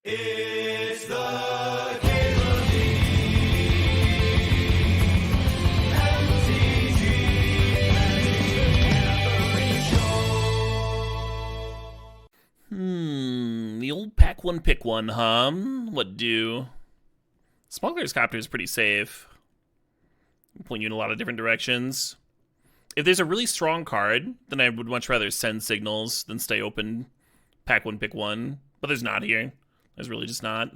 It's the Caleb MTG Show. The old pack one, pick one, huh? What do? Smuggler's Copter is pretty safe. Point you in a lot of different directions. If there's a really strong card, then I would much rather send signals than stay open, pack one, pick one. But there's not here. There's really just not.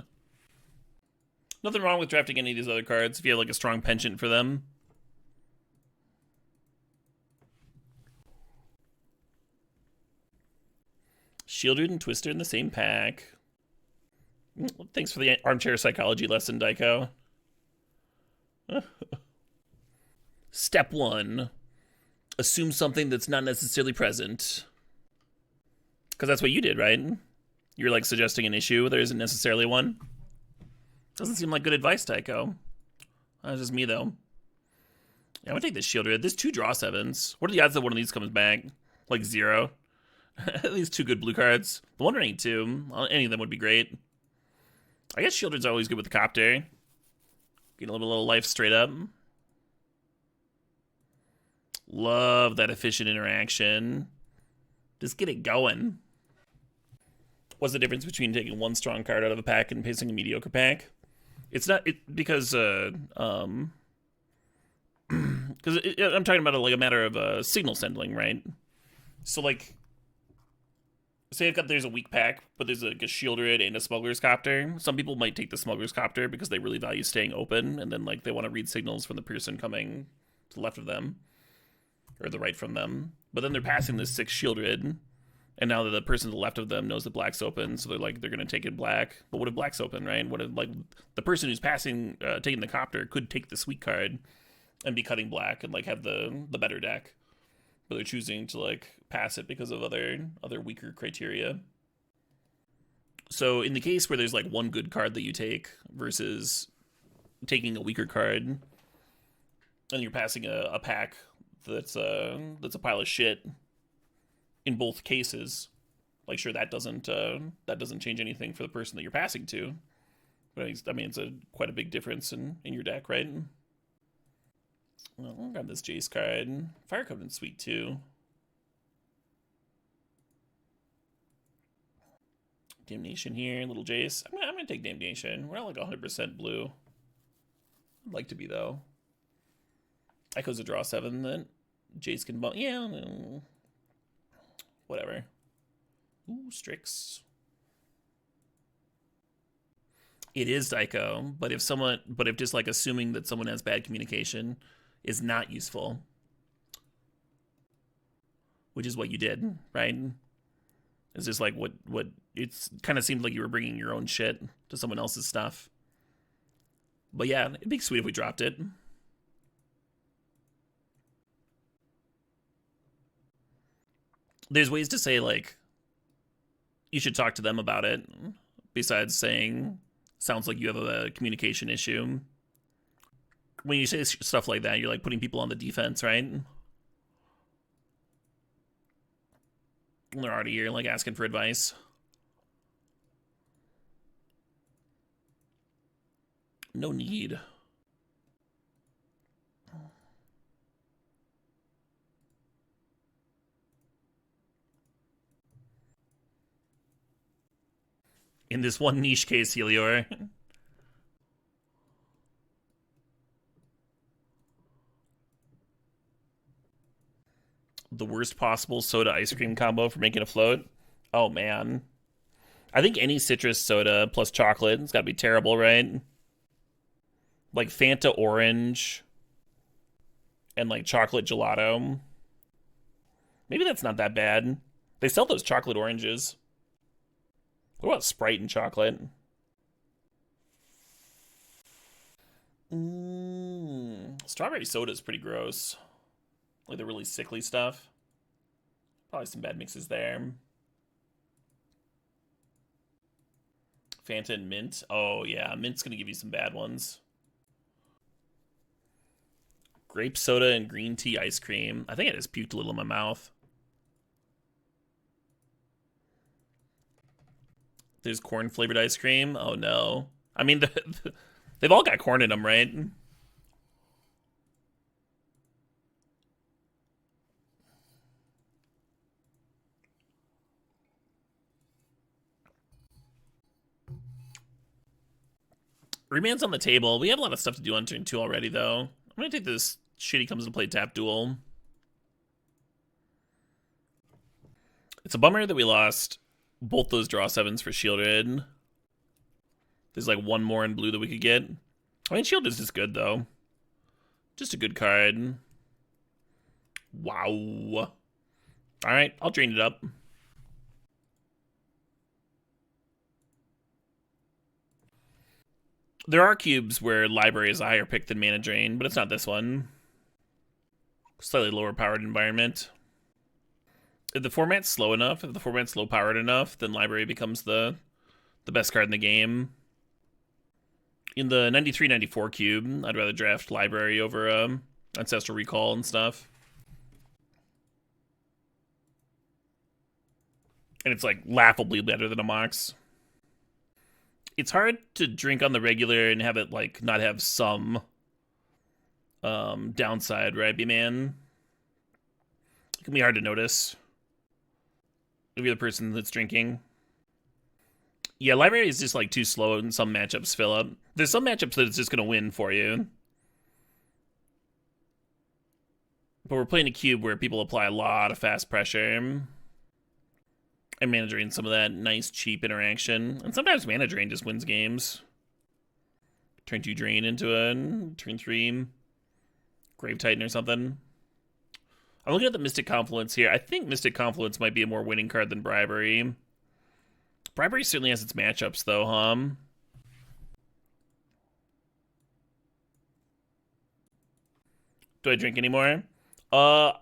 Nothing wrong with drafting any of these other cards if you have like a strong penchant for them. Shieldred and Twister in the same pack. Thanks for the armchair psychology lesson, Daiko. Step 1. Assume something that's not necessarily present. Because that's what you did, right? You're like suggesting an issue there isn't necessarily one. Doesn't seem like good advice, Daiko. That's just me, though. Yeah, I'm gonna take this Shieldred. There's 2 draw 7s. What are the odds that one of these comes back? Like 0. At least 2 good blue cards. The Wonder ain't 2. Any of them would be great. I guess Shieldred's always good with the Copter. Get a little life straight up. Love that efficient interaction. Just get it going. What's the difference between taking one strong card out of a pack and pasting a mediocre pack? It's not because I'm talking about like a matter of signal sending, right? So like, say there's a weak pack, but there's like a Shieldred and a Smuggler's Copter. Some people might take the Smuggler's Copter because they really value staying open, and then like they want to read signals from the person coming to the left of them or the right from them. But then they're passing this 6 Shieldred. And now that the person to the left of them knows that black's open, so they're going to take it black. But what if black's open, right? What if, like, the person who's taking the Copter could take the sweet card and be cutting black and, like, have the better deck. But they're choosing to, like, pass it because of other weaker criteria. So in the case where there's, like, one good card that you take versus taking a weaker card, and you're passing a pack that's a pile of shit, in both cases, like, sure, that doesn't change anything for the person that you're passing to, but I mean, it's quite a big difference in your deck, right? Well, I'll grab this Jace card. Fire Covenant's sweet too. Damnation here, little Jace. I'm gonna take Damnation. We're not like 100% blue. I'd like to be though. Echo's a draw 7 that Jace can bump. Yeah. No. Whatever. Ooh, Strix. It is Daiko, but if just like assuming that someone has bad communication is not useful, which is what you did, right? It's just like what it's kind of seemed like you were bringing your own shit to someone else's stuff. But yeah, it'd be sweet if we dropped it. There's ways to say, like, you should talk to them about it, besides saying, sounds like you have a communication issue. When you say stuff like that, you're, like, putting people on the defense, right? And they're already here, like, asking for advice. No need. In this one niche case, Helior. The worst possible soda ice cream combo for making a float? Oh, man. I think any citrus soda plus chocolate, it's gotta be terrible, right? Like Fanta orange and like chocolate gelato. Maybe that's not that bad. They sell those chocolate oranges. What about Sprite and chocolate? Strawberry soda is pretty gross. Like the really sickly stuff. Probably some bad mixes there. Fanta and mint. Oh yeah, mint's gonna give you some bad ones. Grape soda and green tea ice cream. I think I just puked a little in my mouth. There's corn-flavored ice cream. Oh, no. I mean, they've all got corn in them, right? Remand's on the table. We have a lot of stuff to do on turn 2 already, though. I'm going to take this shitty comes to play tap duel. It's a bummer that we lost both those draw 7s for Shieldred. There's like one more in blue that we could get. I mean, Shieldred's just good, though. Just a good card. Wow. Alright, I'll drain it up. There are cubes where library is a higher pick than mana drain, but it's not this one. Slightly lower powered environment. If the format's slow enough, if the format's low powered enough, then library becomes the best card in the game. In the 93-94 cube, I'd rather draft library over Ancestral Recall and stuff. And it's like laughably better than a Mox. It's hard to drink on the regular and have it like not have some downside, right, B-Man? It can be hard to notice if you're the person that's drinking. Yeah, library is just like too slow and some matchups fill up. There's some matchups that it's just gonna win for you. But we're playing a cube where people apply a lot of fast pressure. And Mana Drain some of that nice, cheap interaction. And sometimes Mana Drain just wins games. Turn 2 Drain into a turn 3 Grave Titan or something. I'm looking at the Mystic Confluence here. I think Mystic Confluence might be a more winning card than Bribery. Bribery certainly has its matchups, though, Do I drink anymore? I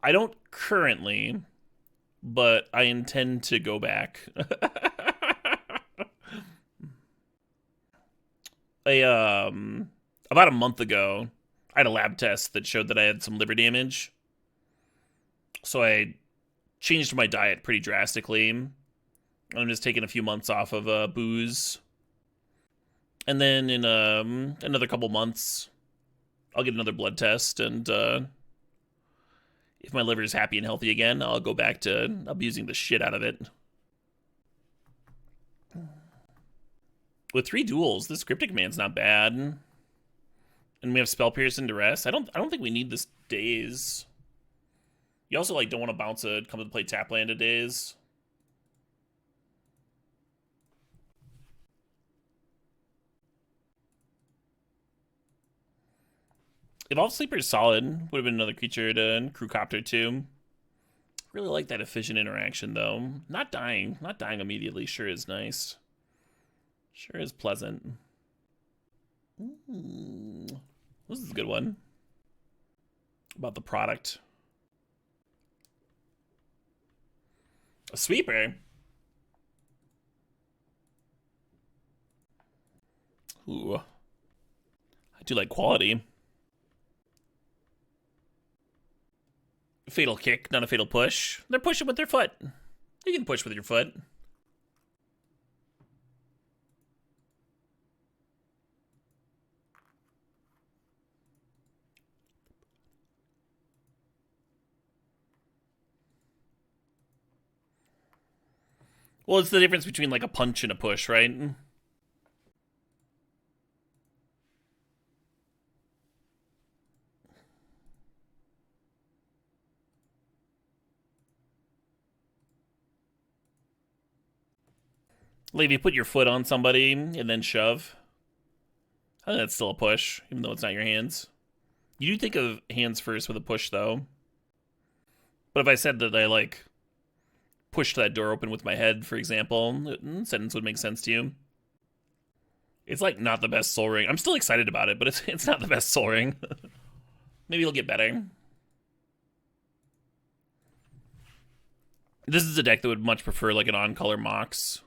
don't currently, but I intend to go back. About a month ago, I had a lab test that showed that I had some liver damage. So I changed my diet pretty drastically. I'm just taking a few months off of booze. And then in another couple months, I'll get another blood test, and if my liver is happy and healthy again, I'll go back to abusing the shit out of it. With 3 duels, this Cryptic Command's not bad. And we have Spell Pierce and Duress. I don't think we need this Daze. You also like don't want to bounce a come to play tap land a Daze. Evolved Sleeper is solid. Would have been another creature to Crewcopter too. Really like that efficient interaction though. Not dying immediately sure is nice. Sure is pleasant. This is a good one. About the product. A sweeper? Ooh. I do like quality. Fatal kick, not a fatal push. They're pushing with their foot. You can push with your foot. Well, it's the difference between like a punch and a push, right? Like if you put your foot on somebody and then shove, I think that's still a push, even though it's not your hands. You do think of hands first with a push, though. But if I said that I, like, pushed that door open with my head, for example, the sentence would make sense to you. It's, like, not the best Soul Ring. I'm still excited about it, but it's not the best Soul Ring. Maybe it'll get better. This is a deck that would much prefer, like, an on-color Mox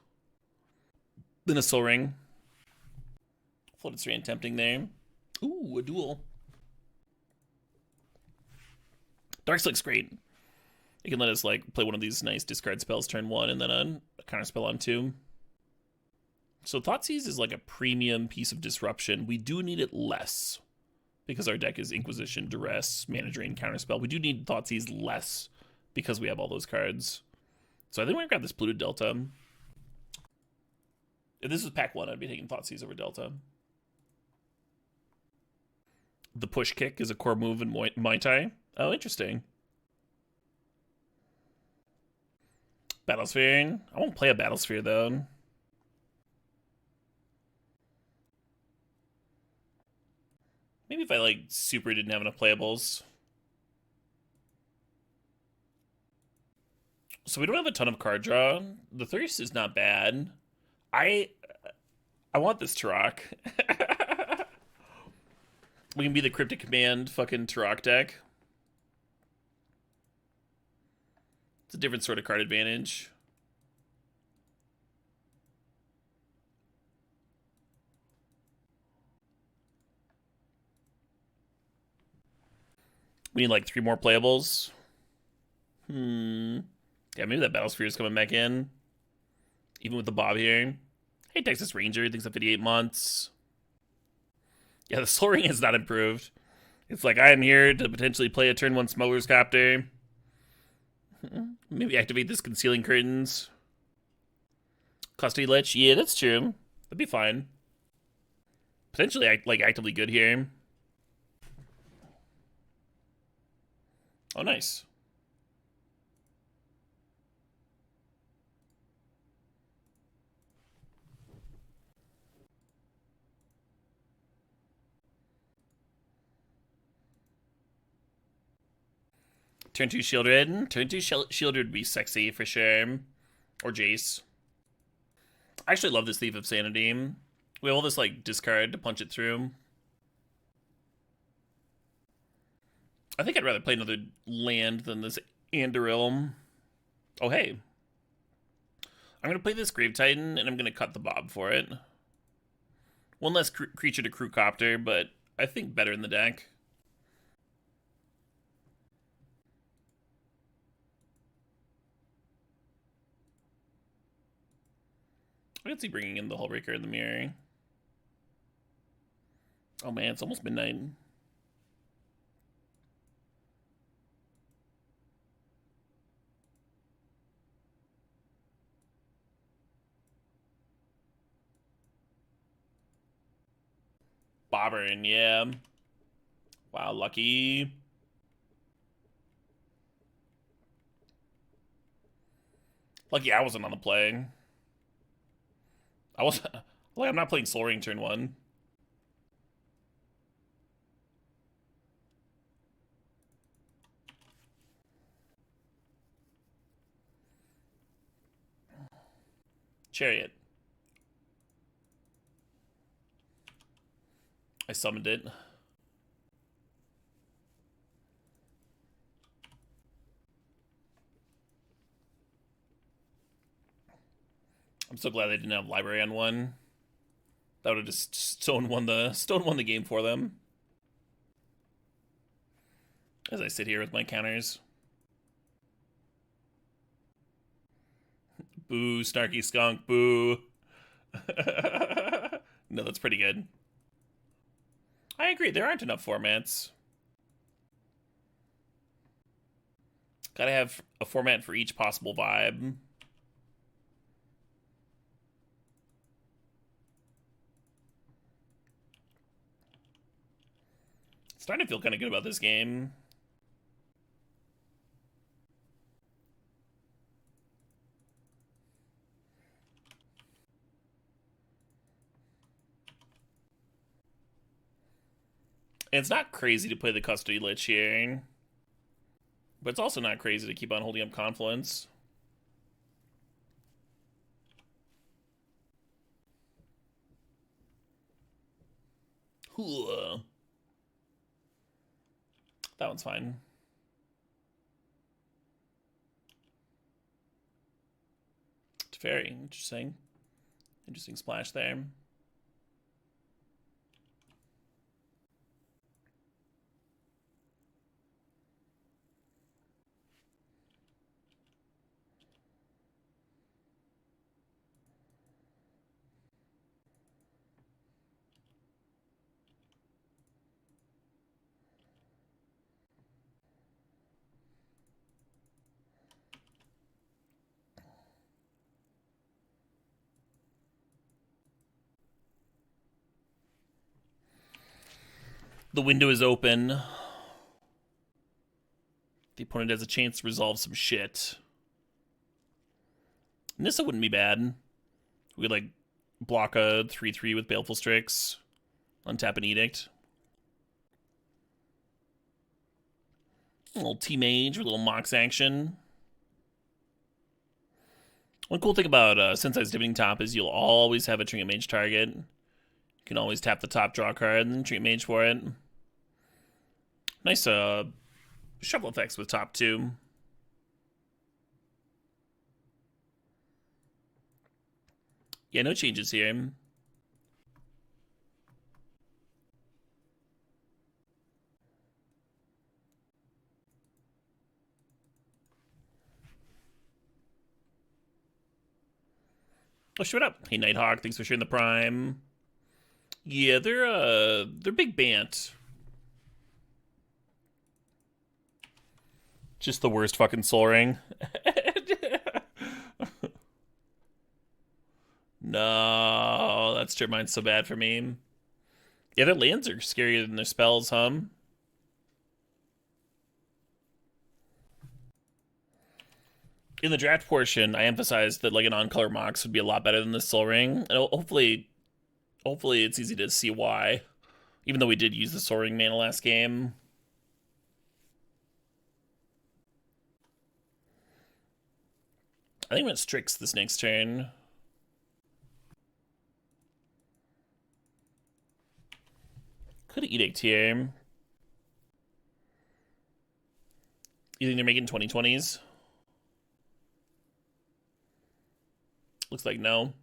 than a Soul Ring. Floated Strand tempting there. Ooh, a duel. Darks looks great. It can let us like play one of these nice discard spells turn 1 and then a counter spell on 2. So Thoughtseize is like a premium piece of disruption. We do need it less because our deck is Inquisition, Duress, Mana Drain, Counterspell. We do need Thoughtseize less because we have all those cards. So I think we're gonna grab this Polluted Delta. If this was pack 1, I'd be taking Thoughtseize over Delta. The Push Kick is a core move in Muay Thai. Oh, interesting. Battlesphere. I won't play a Battlesphere though. Maybe if I like super didn't have enough playables. So we don't have a ton of card draw. The Thirst is not bad. I want this Turok. We can be the Cryptic Command fucking Turok deck. It's a different sort of card advantage. We need like 3 more playables. Yeah, maybe that Battlesphere is coming back in. Even with the Bob here. Hey, Texas Ranger, thanks for 58 months. Yeah, the Soul Ring is not improved. It's like, I am here to potentially play a turn 1 Smuggler's Copter. Maybe activate this Concealing Curtains. Custody Lich, yeah, that's true. That'd be fine. Potentially, like, actively good here. Oh, nice. Turn 2 Shieldred. Turn 2 Shieldred would be sexy for sure. Or Jace. I actually love this Thief of Sanity. We have all this like discard to punch it through. I think I'd rather play another land than this Anduril. Oh, hey. I'm going to play this Grave Titan, and I'm going to cut the Bob for it. One less creature to Crew Copter, but I think better in the deck. I can see bringing in the Hullbreaker in the mirror. Oh man, it's almost midnight. Bobbern, yeah. Wow, lucky. Lucky I wasn't on the play. I wasn't. Like, I'm not playing Soul Ring turn 1. Chariot. I summoned it. I'm so glad they didn't have library on 1. That would have just stone won the game for them. As I sit here with my counters. Boo, Snarky Skunk, boo. No, that's pretty good. I agree, there aren't enough formats. Gotta have a format for each possible vibe. Starting to feel kind of good about this game. And it's not crazy to play the Custody Lich here. But it's also not crazy to keep on holding up Confluence. That one's fine. It's very interesting. Interesting splash there. The window is open. The opponent has a chance to resolve some shit. Nissa wouldn't be bad. We could, like, block a 3-3 with Baleful Strix. Untap an Edict. A little T-Mage, a little Mox action. One cool thing about Sensei's Divining Top is you'll always have a Trinket Mage target. You can always tap the top draw card and Trinket Mage for it. Nice shuffle effects with top 2. Yeah, no changes here. Oh, show it up. Hey, Nighthawk, thanks for sharing the Prime. Yeah, they're big bant. Just the worst fucking Soul Ring. No, that Strip Mine's so bad for me. Yeah, their lands are scarier than their spells, huh? In the draft portion, I emphasized that like an on-color Mox would be a lot better than this Soul Ring. And hopefully it's easy to see why. Even though we did use the Soul Ring mana last game. I think I'm gonna Strix this next turn. Could have Edict here. You think they're making 2020s? Looks like no.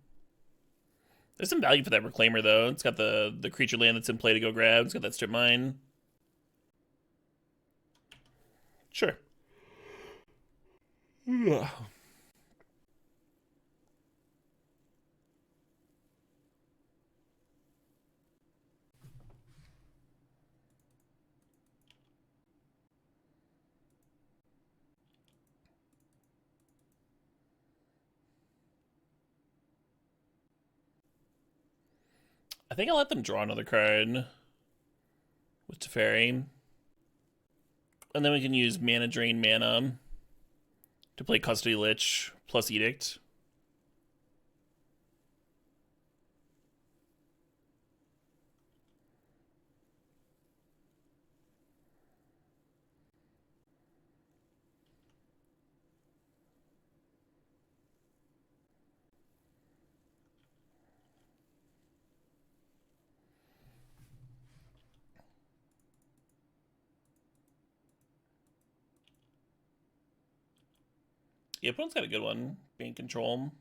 There's some value for that Reclaimer, though. It's got the creature land that's in play to go grab. It's got that Strip Mine. Sure. I think I'll let them draw another card with Teferi. And then we can use Mana Drain mana to play Custody Lich plus Edict. Yeah, opponent's got a good one. Being control.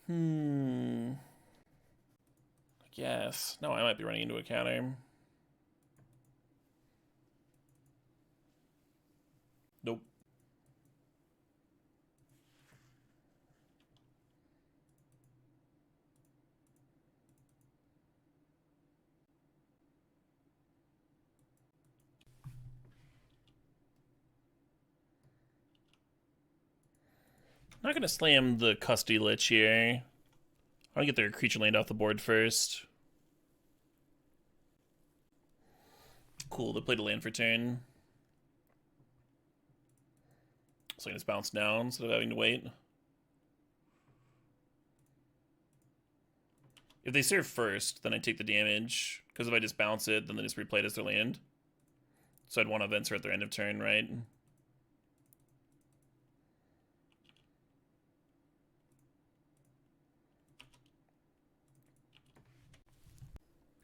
I guess. No, I might be running into a counter. Nope. Not gonna slam the Custody Lich here. I want to get their creature land off the board first. Cool, they played a land for turn. So I can just bounce down instead of having to wait. If they serve first, then I take the damage. Because if I just bounce it, then they just replay it as their land. So I'd want to Venser at their end of turn, right?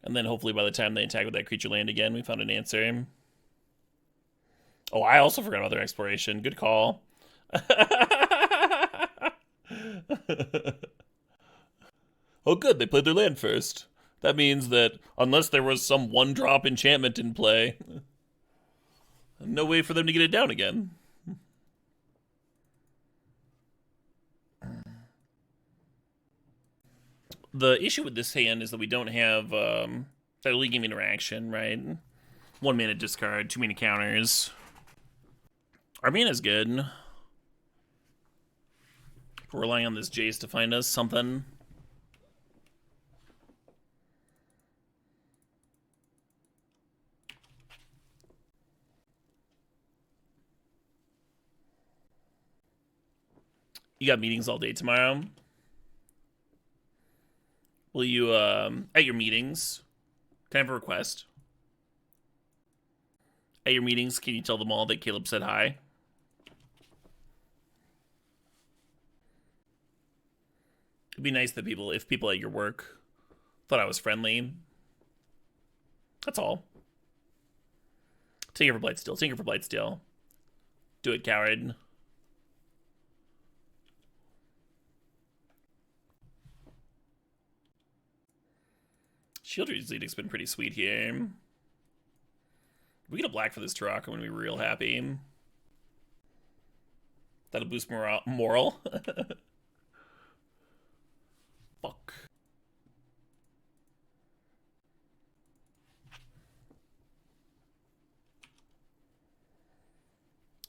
And then hopefully by the time they attack with that creature land again, we found an answer. Oh, I also forgot about their exploration. Good call. Oh, good. They played their land first. That means that unless there was some one-drop enchantment in play, no way for them to get it down again. The issue with this hand is that we don't have that early game interaction, right? 1 mana discard, 2 mana counters. Our mana's good. We're relying on this Jace to find us something. You got meetings all day tomorrow. Will you, at your meetings, can I have a request? At your meetings, can you tell them all that Caleb said hi? It'd be nice that if people at your work thought I was friendly. That's all. Tinker for Blightsteel. Tinker for Blightsteel. Do it, coward. Shieldred's leading's been pretty sweet here. We get a black for this Turok when we're real happy. That'll boost moral. Fuck.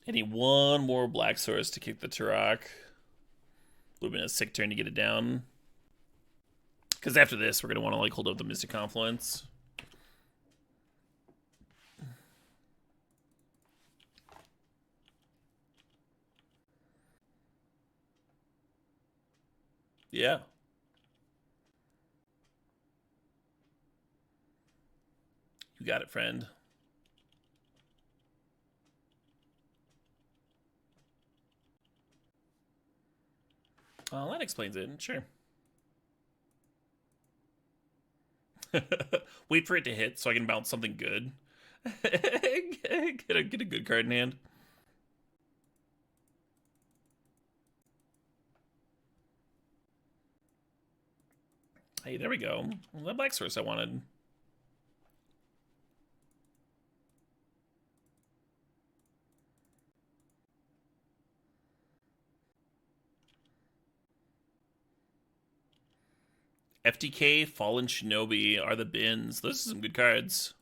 I need one more black source to kick the Turok. Would have been a sick turn to get it down. Because after this, we're going to want to like hold up the Mystic Confluence. Yeah. You got it, friend. That explains it. Sure. Wait for it to hit so I can bounce something good. get a good card in hand. Hey, there we go. Well, that black source I wanted. FTK, Fallen Shinobi are the bins. Those are some good cards.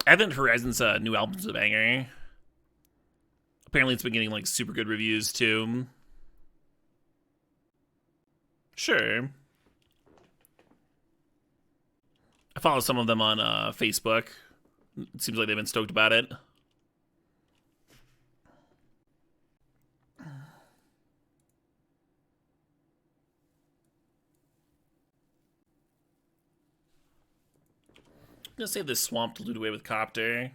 Advent Horizon's new album's a banger. Apparently it's been getting like super good reviews too. Sure. I follow some of them on Facebook. It seems like they've been stoked about it. I'm gonna save this swamp to loot away with Copter.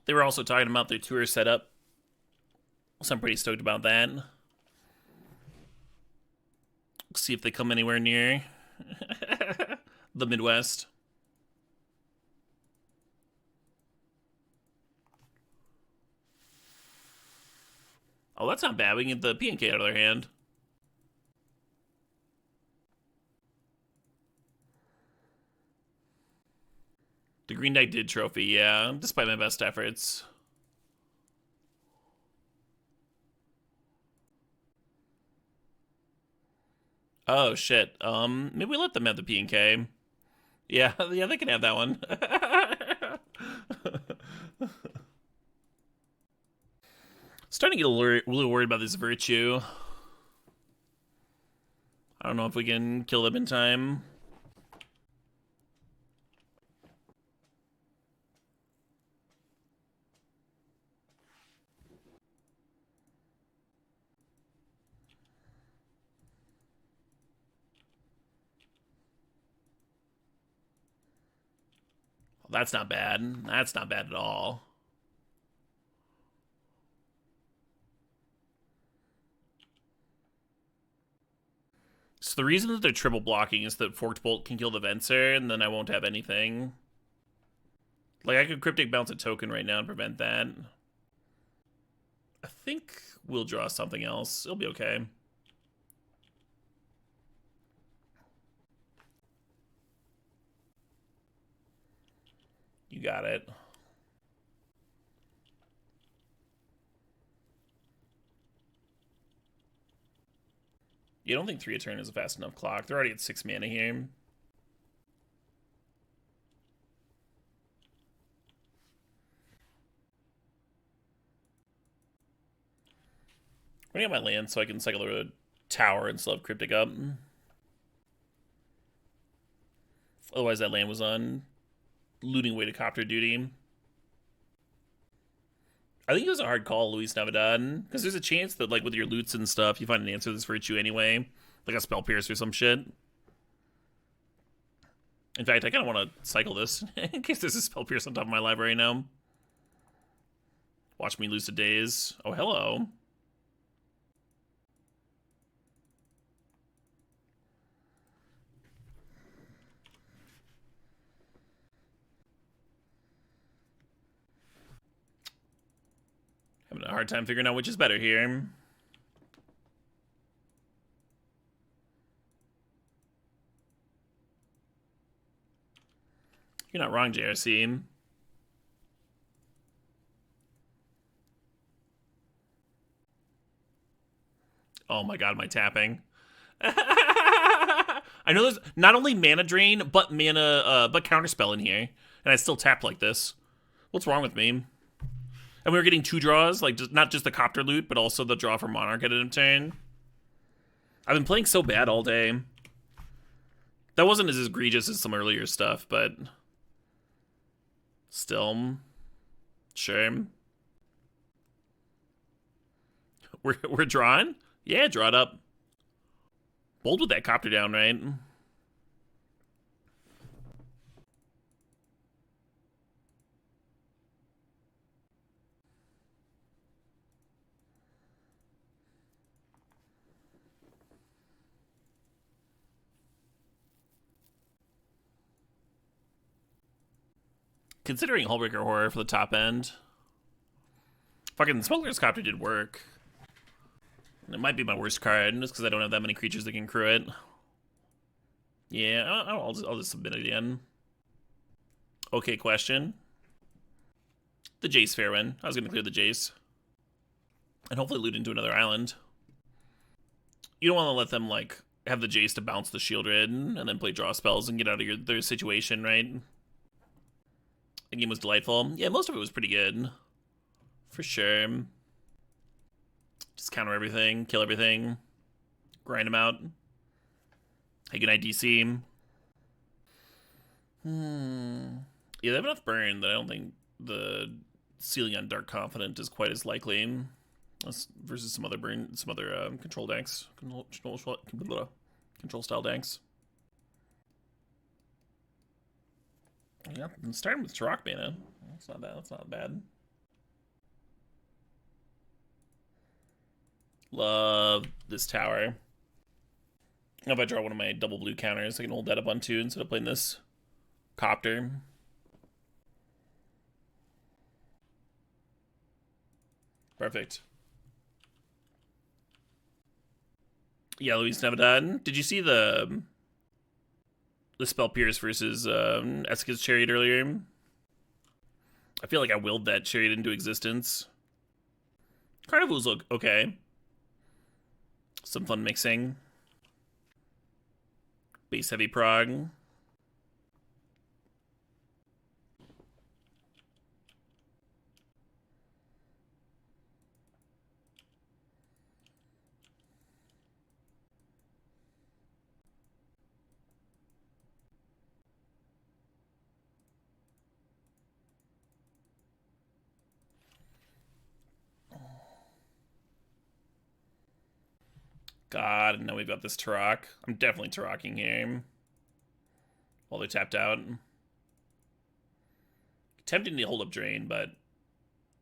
They were also talking about their tour setup, so I'm pretty stoked about that. See if they come anywhere near the Midwest. Oh, that's not bad. We can get the PNK out of their hand. The Green Knight did trophy, yeah, despite my best efforts. Oh, shit. Maybe we let them have the PNK. Yeah, yeah, they can have that one. Starting to get a little worried about this Virtue. I don't know if we can kill them in time. Well, that's not bad. That's not bad at all. So the reason that they're triple blocking is that Forked Bolt can kill the Venser, and then I won't have anything. Like, I could Cryptic bounce a token right now and prevent that. think we'll draw something else. It'll be okay. You got it. You don't think 3 a turn is a fast enough clock. They're already at 6 mana here. I'm gonna get my land so I can cycle a tower and still have Cryptic up. Otherwise that land was on looting away to copter duty. I think it was a hard call, Luis Navidad, because there's a chance that, like, with your loots and stuff, you find an answer to this virtue anyway, like a Spell Pierce or some shit. In fact, I kind of want to cycle this in case there's a Spell Pierce on top of my library now. Watch me lose to days. Oh, hello. Having a hard time figuring out which is better here. You're not wrong, JRC. Oh my god, my tapping. I know there's not only mana drain, but counterspell in here. And I still tap like this. What's wrong with me? And we were getting 2 draws, like not just the copter loot, but also the draw for Monarch at a turn. I've been playing so bad all day. That wasn't as egregious as some earlier stuff, but still, sure. We're drawing? Yeah, draw it up. Bold with that copter down, right? Considering Hullbreaker Horror for the top end. Fucking Smuggler's Copter did work. It might be my worst card, just because I don't have that many creatures that can crew it. Yeah, I'll just submit it again. Okay, question. The Jace Fairwind. I was going to clear the Jace. And hopefully loot into another island. You don't want to let them, like, have the Jace to bounce the Shieldred and then play draw spells and get out of their situation, right? The game was delightful. Yeah, most of it was pretty good. For sure. Just counter everything, kill everything, grind them out. Hey, good night, DC. Yeah, they have enough burn that I don't think the ceiling on Dark Confident is quite as likely. Versus some other control decks, control style decks. Yeah, I'm starting with Turok mana. That's not bad. That's not bad. Love this tower. If I draw one of my double blue counters, I can hold that up on 2 instead of playing this copter. Perfect. Yeah, Luis Navidad. Did you see the Spell Pierce versus Esca's Chariot earlier? I feel like I willed that Chariot into existence. Carnival's look okay. Some fun mixing. Base heavy prog. God, and now we've got this Turok. I'm definitely Turoking here. While they're tapped out. Tempting to hold up Drain, but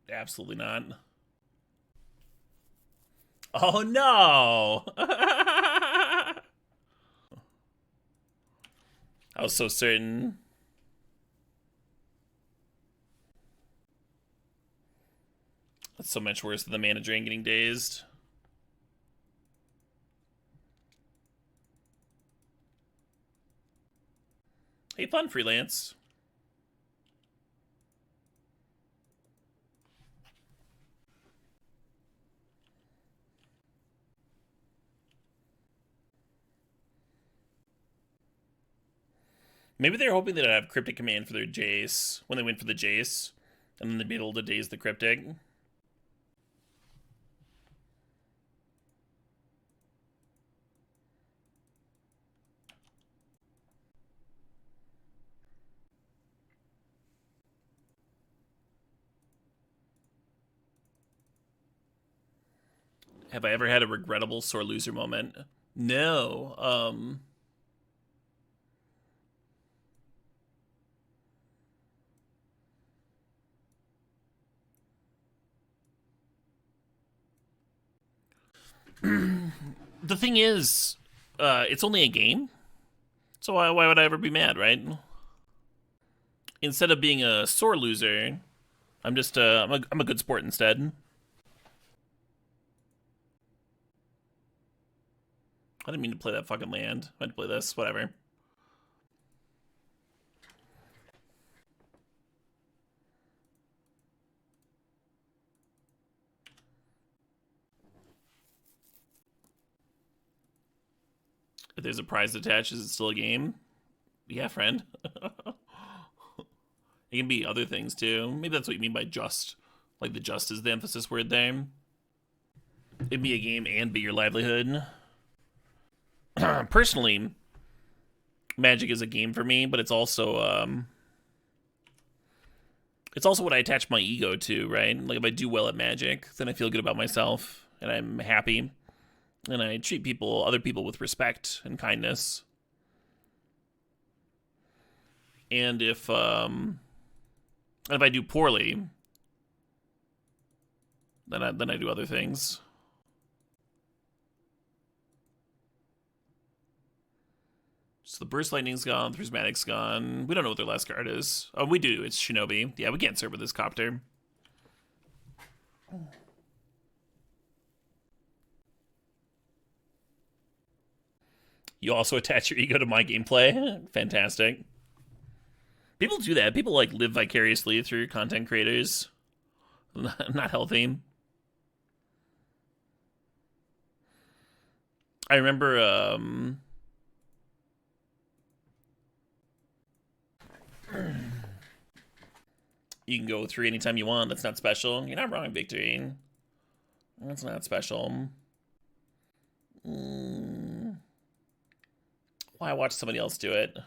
absolutely not. Oh no! I was so certain. That's so much worse than the mana drain getting dazed. Hey, fun, freelance. Maybe they're hoping that I'd have Cryptic Command for their Jace when they went for the Jace, and then they'd be able to daze the Cryptic. Have I ever had a regrettable sore loser moment? No. The thing is, it's only a game, so why would I ever be mad, right? Instead of being a sore loser, I'm just I'm a good sport instead. I didn't mean to play that fucking land. I had to play this, whatever. If there's a prize attached, is it still a game? Yeah, friend. It can be other things too. Maybe that's what you mean by just. Like the just is the emphasis word there. It'd be a game and be your livelihood. Personally, Magic is a game for me, but it's also what I attach my ego to, right? Like if I do well at Magic, then I feel good about myself and I'm happy. And I treat other people with respect and kindness. And if I do poorly, then I do other things. So the Burst Lightning's gone, the Prismatic's gone. We don't know what their last card is. Oh, we do. It's Shinobi. Yeah, we can't serve with this Copter. You also attach your ego to my gameplay. Fantastic. People do that. People like live vicariously through content creators. Not healthy. I remember you can go 3 anytime you want. That's not special. You're not wrong, Victory. That's not special. Why watch somebody else do it?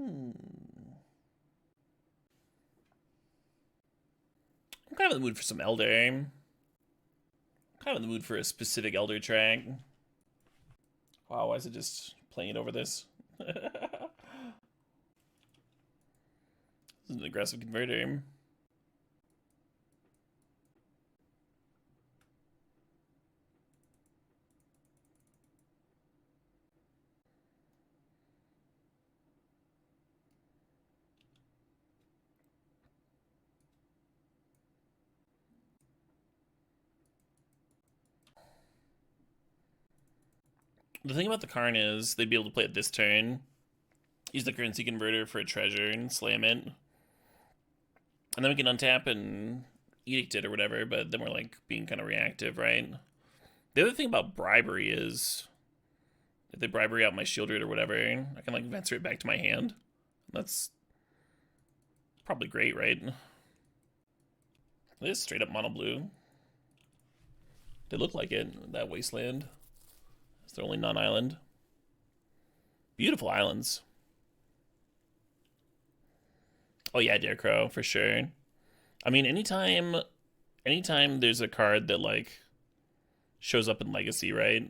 I'm kind of in the mood for some Elder. I'm kind of in the mood for a specific Elder track. Wow, why is it just playing it over this? This is an aggressive converter. The thing about the Karn is they'd be able to play it this turn, use the currency converter for a treasure and slam it. And then we can untap and edict it or whatever, but then we're like being kind of reactive, right? The other thing about bribery is if they bribery out my shield rate or whatever, I can like venture it back to my hand. That's probably great, right? It is straight up mono blue. They look like it, that wasteland. It's their only non-island. Beautiful islands. Oh yeah, Darecrow, for sure. I mean, anytime there's a card that like shows up in Legacy, right?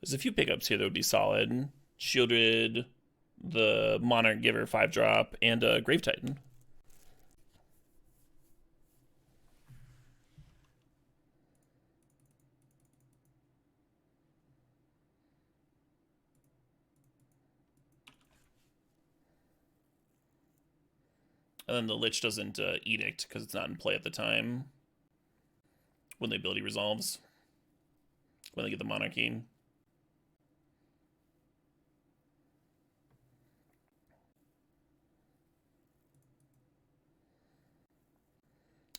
There's a few pickups here that would be solid. Shieldred, the Monarch Giver 5-drop, and a Grave Titan. And then the Lich doesn't Edict because it's not in play at the time when the ability resolves, when they get the Monarchy.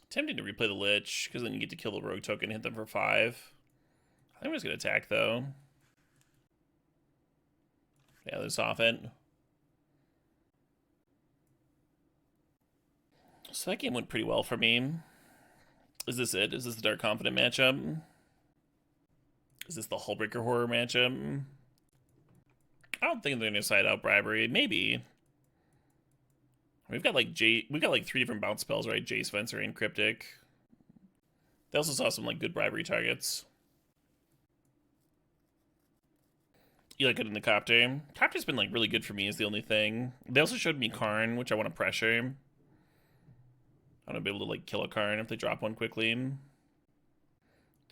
Tempting to replay the Lich, because then you get to kill the Rogue token, hit them for 5. I think I'm just going to attack, though. Yeah, let's off it. So that game went pretty well for me. Is this it? Is this the Dark Confident matchup? Is this the Hullbreaker Horror matchup? I don't think they're going to side out Bribery. Maybe. We've got like 3 different bounce spells, right? Jace, Fencer, and Cryptic. They also saw some like good Bribery targets. You like it in the Copter? Copter's been like really good for me is the only thing. They also showed me Karn, which I want to pressure. I want to be able to like kill a Karn if they drop one quickly. Think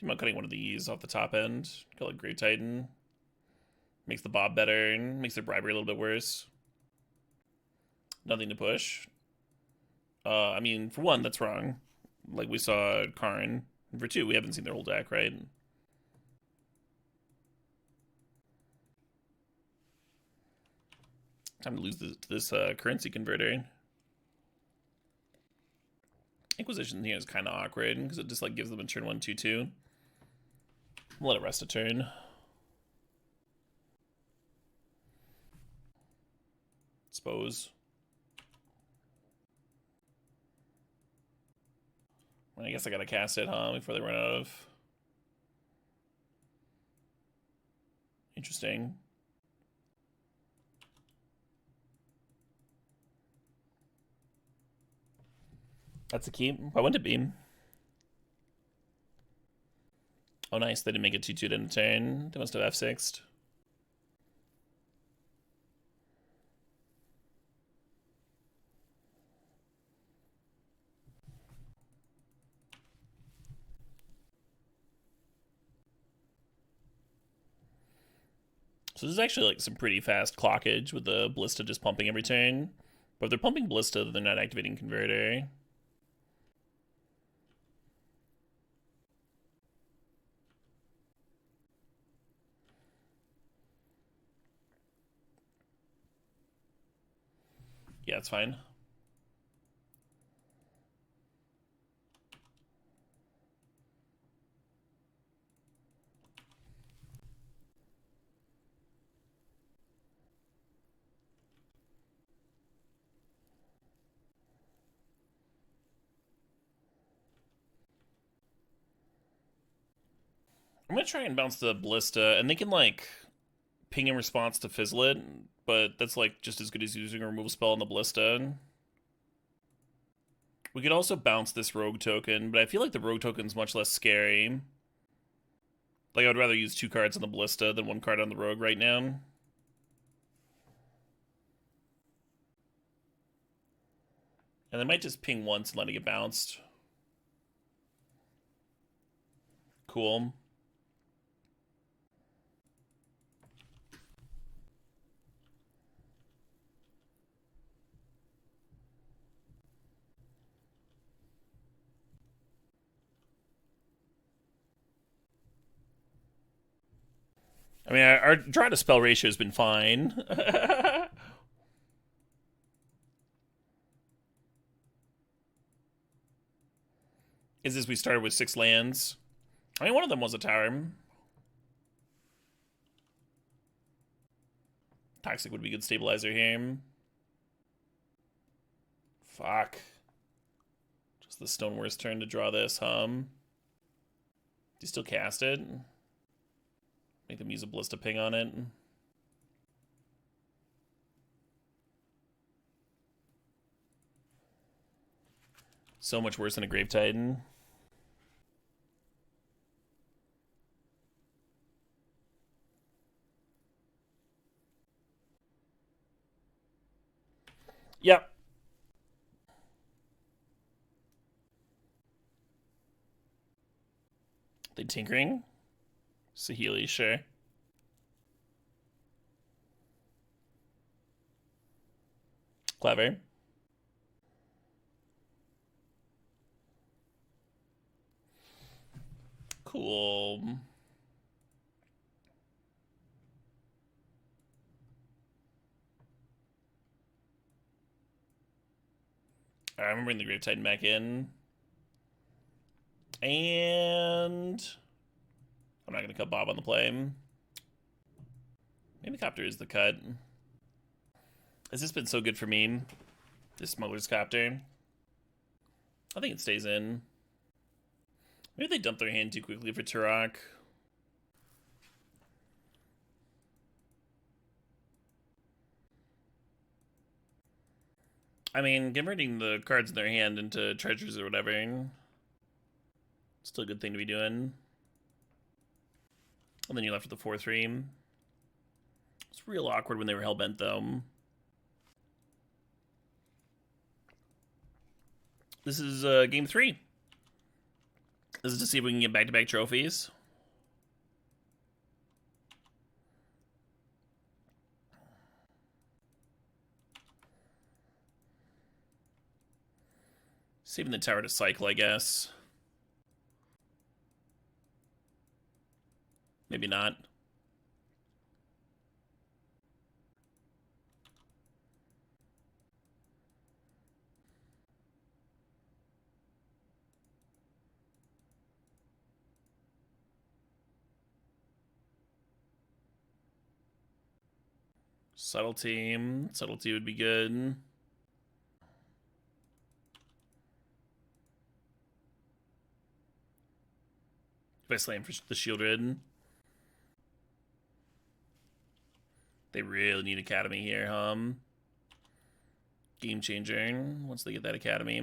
about cutting one of these off the top end. Kill a Great Titan. Makes the Bob better and makes their Bribery a little bit worse. Nothing to push. I mean, for one, that's wrong. Like we saw Karn. And for 2, we haven't seen their whole deck, right? Time to lose this currency converter. Inquisition here is kind of awkward because it just like gives them a turn 1, 2, 2. We'll let it rest a turn. Suppose. I guess I gotta cast it, huh? Before they run out of. Interesting. That's a keep. Why wouldn't it be? Oh, nice. They didn't make it 2-2 in a turn. They must have F6'd. So this is actually like some pretty fast clockage with the Ballista just pumping every turn. But if they're pumping Ballista, they're not activating Converter. Yeah, it's fine. I'm gonna try and bounce the Ballista, and they can like ping in response to Fizzlet, but that's like just as good as using a removal spell on the Ballista. We could also bounce this Rogue token, but I feel like the Rogue token's much less scary. Like, I would rather use 2 cards on the Ballista than 1 card on the Rogue right now. And they might just ping once and let it get bounced. Cool. I mean, our draw to spell ratio has been fine. Is this we started with 6 lands? I mean, one of them was a tower. Toxic would be a good stabilizer here. Fuck. Just the Stoneworth's turn to draw this, Do you still cast it? Make them use a Ballista ping on it. So much worse than a Grave Titan. Yep. They tinkering? Sahili, sure. Clever. Cool. Alright, I'm gonna bring the Grave Titan back in. And I'm not gonna cut Bob on the play. Maybe Copter is the cut. Has this been so good for me? This Smuggler's Copter. I think it stays in. Maybe they dump their hand too quickly for Turok. I mean, converting the cards in their hand into treasures or whatever. Still a good thing to be doing. And then you're left with the 4-3. It's real awkward when they were hellbent, though. This is game 3. This is to see if we can get back-to-back trophies. Saving the tower to cycle, I guess. Maybe not. Subtlety. Subtlety would be good. If I slam for the Shieldred. They really need Academy here, Game changer once they get that Academy.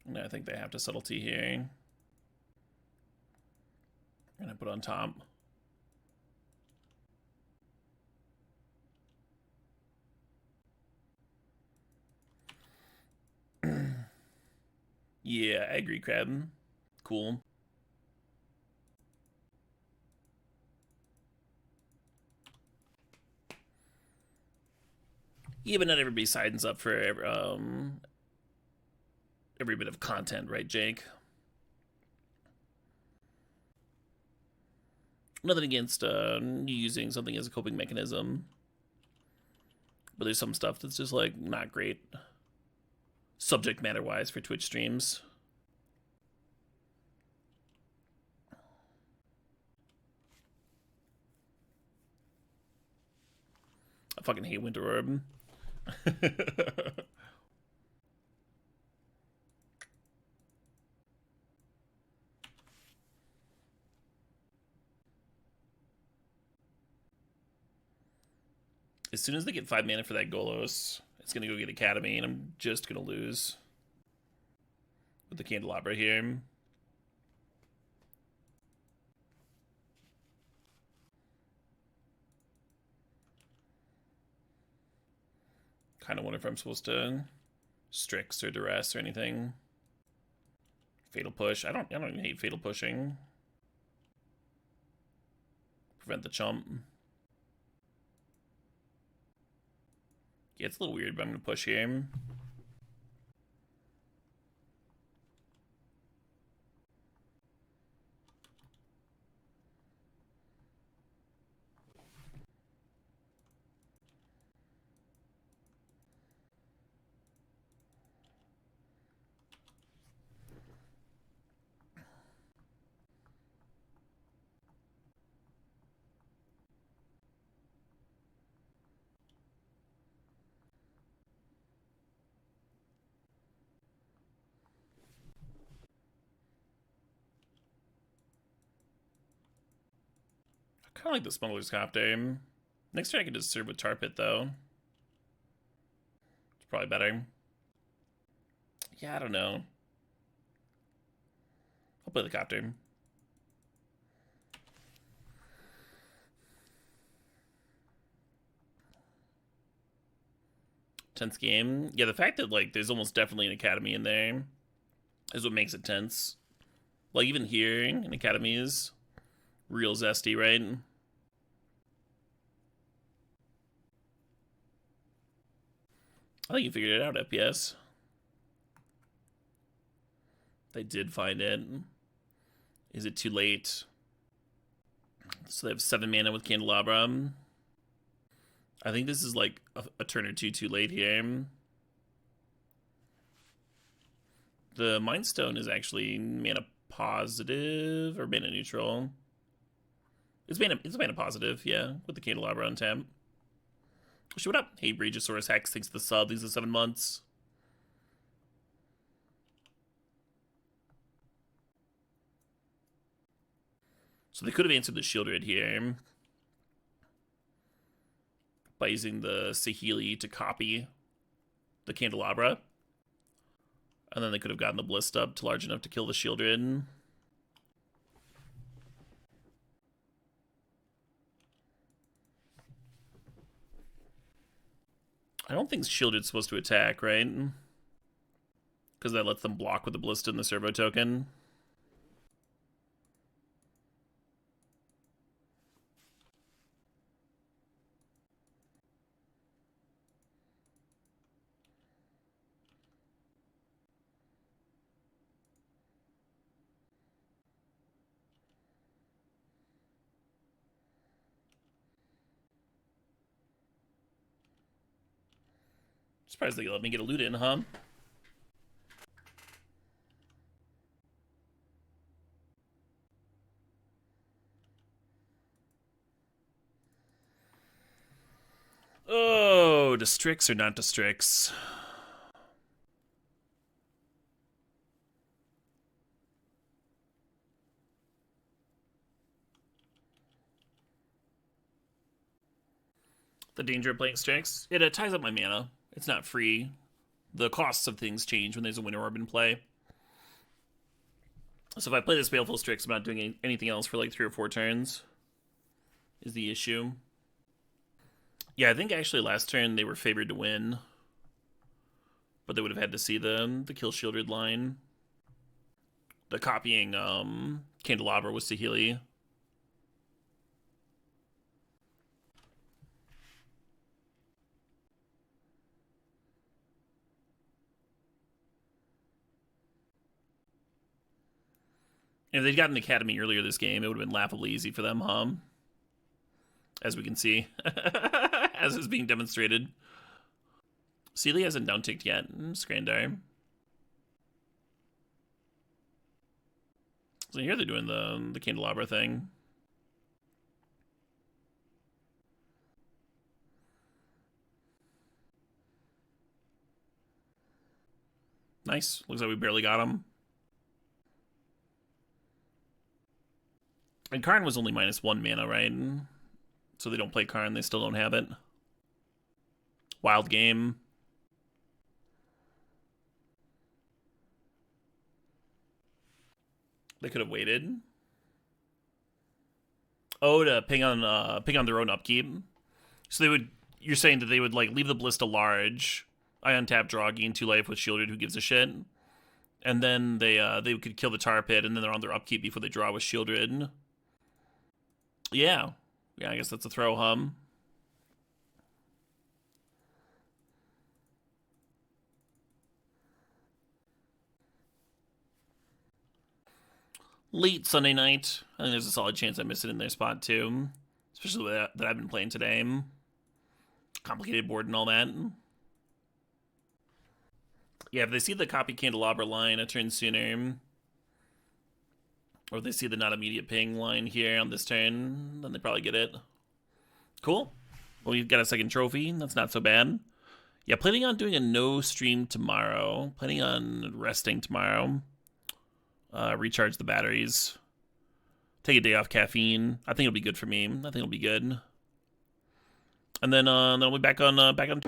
And I think they have to Subtlety here. And I put on top. Yeah, I agree, Crab. Cool. Yeah, but not everybody signs up for every bit of content, right, Jake? Nothing against using something as a coping mechanism. But there's some stuff that's just, like, not great subject matter-wise for Twitch streams. I fucking hate Winter Orb. As soon as they get 5 mana for that Golos, it's gonna go get Academy, and I'm just gonna lose with the Candelabra here. Kind of wonder if I'm supposed to Strix or Duress or anything. Fatal Push. I don't even hate Fatal Pushing. Prevent the chump. Yeah, it's a little weird, but I'm gonna push here. I kind of like the Smuggler's Copter. Next turn I can just serve with Tar Pit, though. It's probably better. Yeah, I don't know. I'll play the Copter. tense game. Yeah, the fact that like there's almost definitely an academy in there is what makes it tense. Like even here, an academy is real zesty, right? I think you figured it out, FPS. They did find it. Is it too late? So they have 7 mana with Candelabra. I think this is like a turn or two too late here. The Mind Stone is actually mana positive or mana neutral. It's mana positive, yeah, with the Candelabra on tap. So what up? Hey, Regisaurus Hex, thanks for the sub. These are 7 months. So they could have answered the Shieldred here by using the Saheeli to copy the Candelabra. And then they could have gotten the Blist up to large enough to kill the Shieldred. I don't think Shieldred's supposed to attack, right? Because that lets them block with the Blist and the Servo token. Surprised they let me get a loot in, huh? Oh, Districts or not Districts? The danger of playing Strix? It ties up my mana. It's not free. The costs of things change when there's a Winter Orb in play. So if I play this Baleful Strix, I'm not doing anything else for like 3 or 4 turns. Is the issue. Yeah, I think actually last turn they were favored to win. But they would have had to see the Kill Shieldred line. The copying Candelabra was Saheeli. If they'd gotten Academy earlier this game, it would have been laughably easy for them, huh? As we can see. As is being demonstrated. Sealy hasn't downticked yet. Scrandar. So here they're doing the Candelabra thing. Nice. Looks like we barely got him. And Karn was only -1 mana, right? So they don't play Karn, they still don't have it. Wild game. They could have waited. Oh, to ping on their own upkeep. So they would. You're saying that they would like leave the Ballista large. I untap, draw, gain 2 life with Shieldred, who gives a shit. And then they could kill the Tar Pit, and then they're on their upkeep before they draw with Shieldred. Yeah. Yeah, I guess that's a throw, hum. Late Sunday night. I think there's a solid chance I miss it in their spot, too. Especially with that I've been playing today. Complicated board and all that. Yeah, if they see the copy Candelabra line a turn sooner, or if they see the not immediate ping line here on this turn, then they probably get it. Cool. Well, we've got a second trophy. That's not so bad. Yeah, planning on doing a no stream tomorrow. Planning on resting tomorrow. Recharge the batteries. Take a day off caffeine. I think it'll be good for me. I think it'll be good. And then I'll be back on.